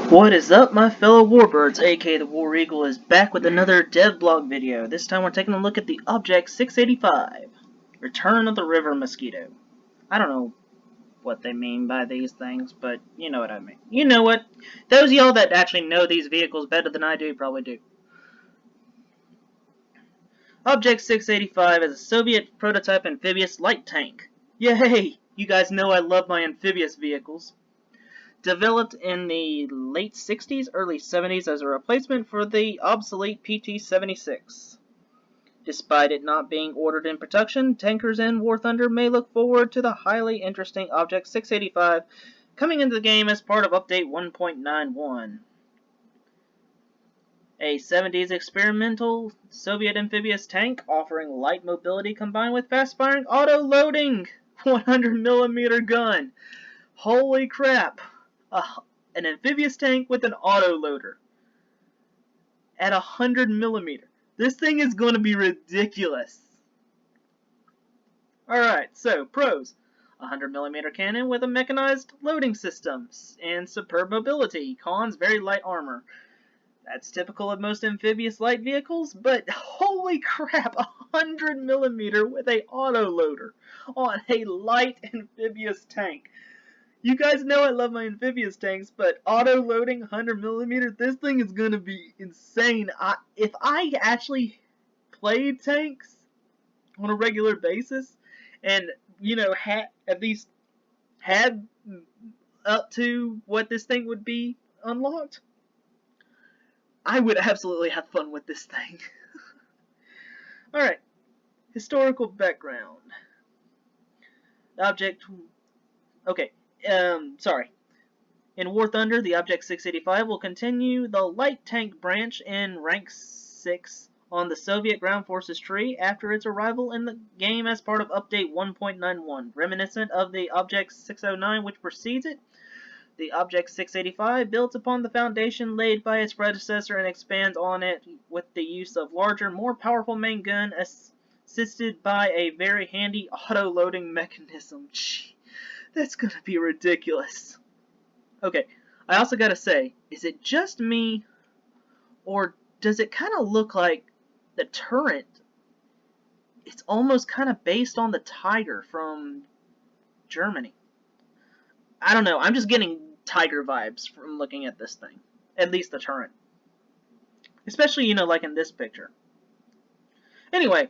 What is up, my fellow warbirds? aka the War Eagle is back with another devlog video. This time we're taking a look at the Object 685, Return of the River Mosquito. I don't know what they mean by these things, but you know what I mean. You know what? Those of y'all that actually know these vehicles better than I do probably do. Object 685 is a Soviet prototype amphibious light tank. Yay! You guys know I love my amphibious vehicles. Developed in the late 60s, early 70s as a replacement for the obsolete PT-76. Despite it not being ordered in production, tankers in War Thunder may look forward to the highly interesting Object 685 coming into the game as part of Update 1.91. A 70s experimental Soviet amphibious tank offering light mobility combined with fast-firing auto-loading 100mm gun. Holy crap! An amphibious tank with an autoloader at 100mm. This thing is going to be ridiculous. Alright, so pros. 100mm cannon with a mechanized loading system and superb mobility. Cons, very light armor. That's typical of most amphibious light vehicles, but holy crap, 100mm with a autoloader on a light amphibious tank. You guys know I love my amphibious tanks, but auto-loading 100mm, this thing is going to be insane. If I actually played tanks on a regular basis, and, you know, at least had up to what this thing would be unlocked, I would absolutely have fun with this thing. Alright, historical background. Object... Okay. Sorry. In War Thunder, the Object 685 will continue the light tank branch in Rank 6 on the Soviet Ground Forces tree after its arrival in the game as part of Update 1.91. Reminiscent of the Object 609 which precedes it, the Object 685 builds upon the foundation laid by its predecessor and expands on it with the use of larger, more powerful main gun assisted by a very handy auto-loading mechanism. That's gonna be ridiculous. Okay, I also gotta say, is it just me, or does it kind of look like the turret? It's almost kind of based on the Tiger from Germany. I don't know, I'm just getting Tiger vibes from looking at this thing. At least the turret. Especially, you know, like in this picture. Anyway,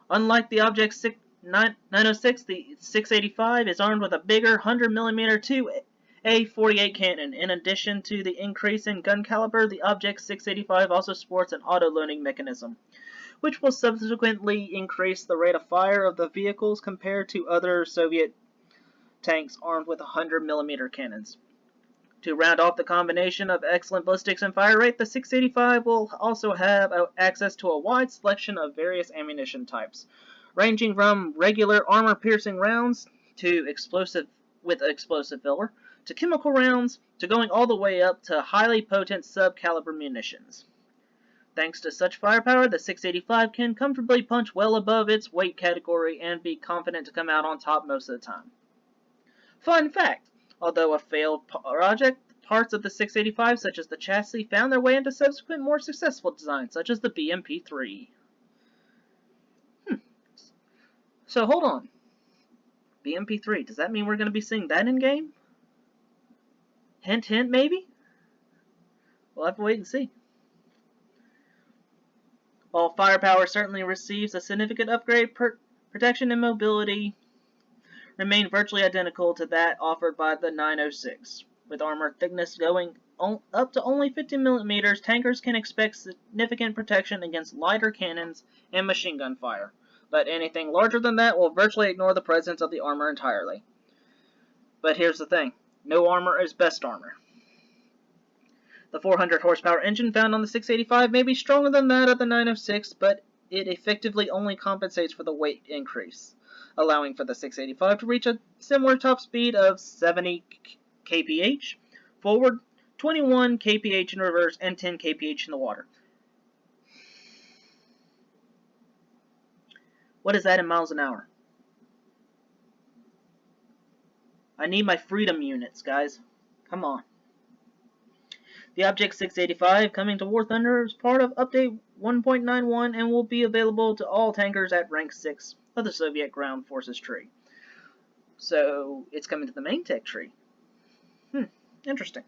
unlike the Object 906, the 685 is armed with a bigger 100mm 2A48 cannon. In addition to the increase in gun caliber, the Object 685 also sports an auto-loading mechanism, which will subsequently increase the rate of fire of the vehicles compared to other Soviet tanks armed with 100mm cannons. To round off the combination of excellent ballistics and fire rate, the 685 will also have access to a wide selection of various ammunition types, ranging from regular armor-piercing rounds to explosive filler, to chemical rounds, to going all the way up to highly potent sub-caliber munitions. Thanks to such firepower, the 685 can comfortably punch well above its weight category and be confident to come out on top most of the time. Fun fact, although a failed project, parts of the 685, such as the chassis, found their way into subsequent more successful designs, such as the BMP-3. So hold on. BMP-3, does that mean we're going to be seeing that in game? Hint, hint, maybe? We'll have to wait and see. While firepower certainly receives a significant upgrade, protection and mobility remain virtually identical to that offered by the 906. With armor thickness going up to only 50mm, tankers can expect significant protection against lighter cannons and machine gun fire. But anything larger than that will virtually ignore the presence of the armor entirely. But here's the thing, no armor is best armor. The 400 horsepower engine found on the 685 may be stronger than that of the 906, but it effectively only compensates for the weight increase, allowing for the 685 to reach a similar top speed of 70 kph forward, 21 kph in reverse, and 10 kph in the water. What is that in miles an hour? I need my freedom units, guys. Come on. The Object 685 coming to War Thunder is part of Update 1.91 and will be available to all tankers at Rank 6 of the Soviet Ground Forces tree. So, it's coming to the main tech tree. Interesting.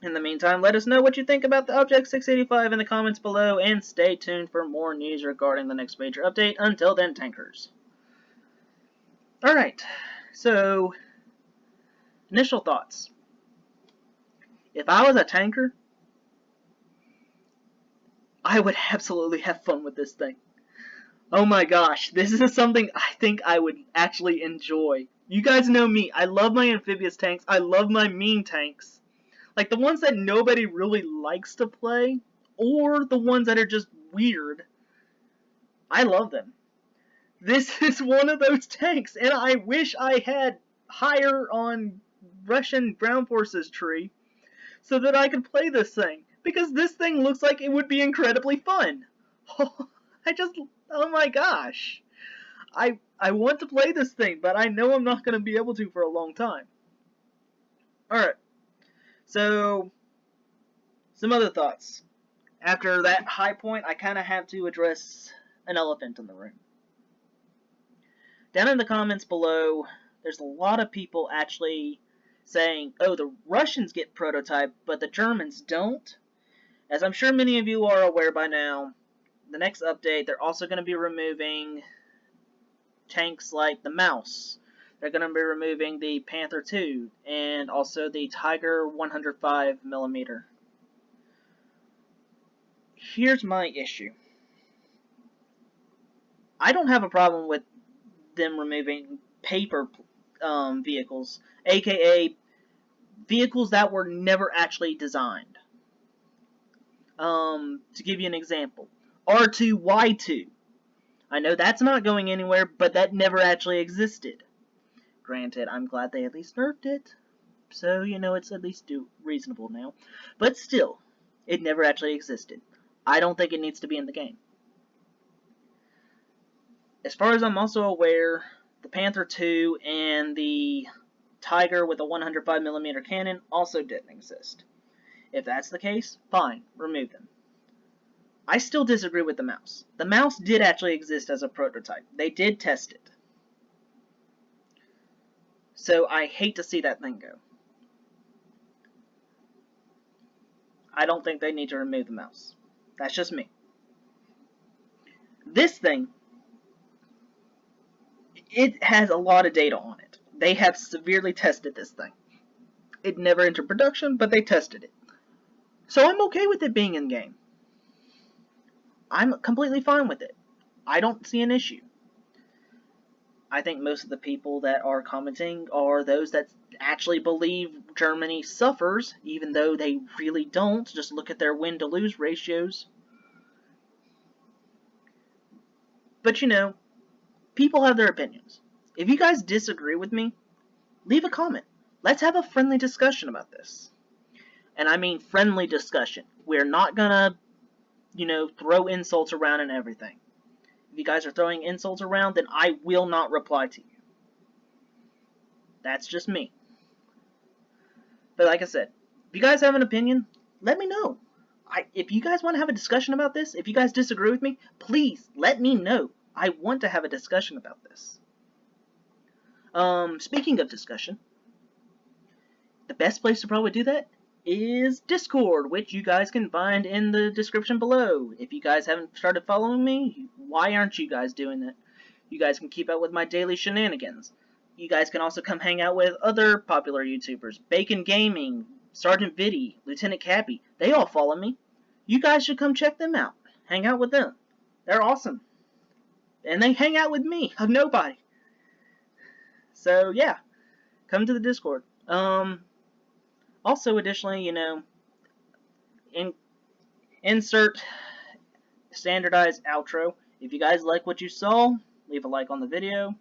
In the meantime, let us know what you think about the Object 685 in the comments below, and stay tuned for more news regarding the next major update. Until then, tankers. Alright, so, initial thoughts. If I was a tanker, I would absolutely have fun with this thing. Oh my gosh, this is something I think I would actually enjoy. You guys know me, I love my amphibious tanks, I love my mean tanks. Like the ones that nobody really likes to play, or the ones that are just weird. I love them. This is one of those tanks, and I wish I had higher on Russian ground forces tree so that I could play this thing, because this thing looks like it would be incredibly fun. Oh my gosh. I want to play this thing, but I know I'm not going to be able to for a long time. Alright, so some other thoughts. After that high point, I kind of have to address an elephant in the room. Down in the comments below, there's a lot of people actually saying, oh, the Russians get prototype, but the Germans don't. As I'm sure many of you are aware by now, the next update, they're also going to be removing tanks like the Mouse. They're going to be removing the Panther II, and also the Tiger 105mm. Here's my issue. I don't have a problem with them removing paper vehicles, aka vehicles that were never actually designed. To give you an example, R2-Y2. I know that's not going anywhere, but that never actually existed. Granted, I'm glad they at least nerfed it, so, you know, it's at least reasonable now. But still, it never actually existed. I don't think it needs to be in the game. As far as I'm also aware, the Panther II and the Tiger with a 105mm cannon also didn't exist. If that's the case, fine, remove them. I still disagree with the Mouse. The Mouse did actually exist as a prototype. They did test it. So I hate to see that thing go. I don't think they need to remove the Mouse. That's just me. This thing, it has a lot of data on it. They have severely tested this thing. It never entered production, but they tested it. So I'm okay with it being in-game. I'm completely fine with it. I don't see an issue. I think most of the people that are commenting are those that actually believe Germany suffers, even though they really don't. Just look at their win-to-lose ratios. But you know, people have their opinions. If you guys disagree with me, leave a comment. Let's have a friendly discussion about this. And I mean friendly discussion. We're not gonna, you know, throw insults around and everything. If you guys are throwing insults around, then I will not reply to you. That's just me. But like I said, if you guys have an opinion, let me know. If you guys want to have a discussion about this, if you guys disagree with me, please let me know. I want to have a discussion about this. Speaking of discussion, the best place to probably do that is Discord, which you guys can find in the description below. If you guys haven't started following me, why aren't you guys doing that? You guys can keep up with my daily shenanigans. You guys can also come hang out with other popular YouTubers. Bacon Gaming, Sergeant Viddy, Lieutenant Cappy. They all follow me. You guys should come check them out. Hang out with them. They're awesome. And they hang out with me, of nobody. So, yeah. Come to the Discord. Also, additionally, you know, insert standardized outro. If you guys like what you saw, leave a like on the video,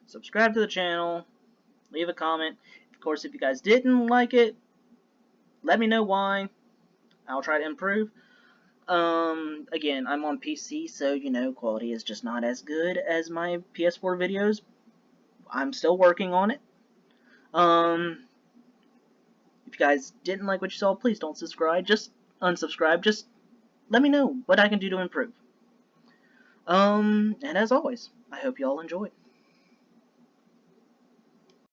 subscribe to the channel, leave a comment. Of course, if you guys didn't like it, let me know why. I'll try to improve. Again, I'm on PC, so, you know, quality is just not as good as my PS4 videos. I'm still working on it. If you guys didn't like what you saw, please don't subscribe. Just unsubscribe. Just let me know what I can do to improve. And as always, I hope you all enjoyed.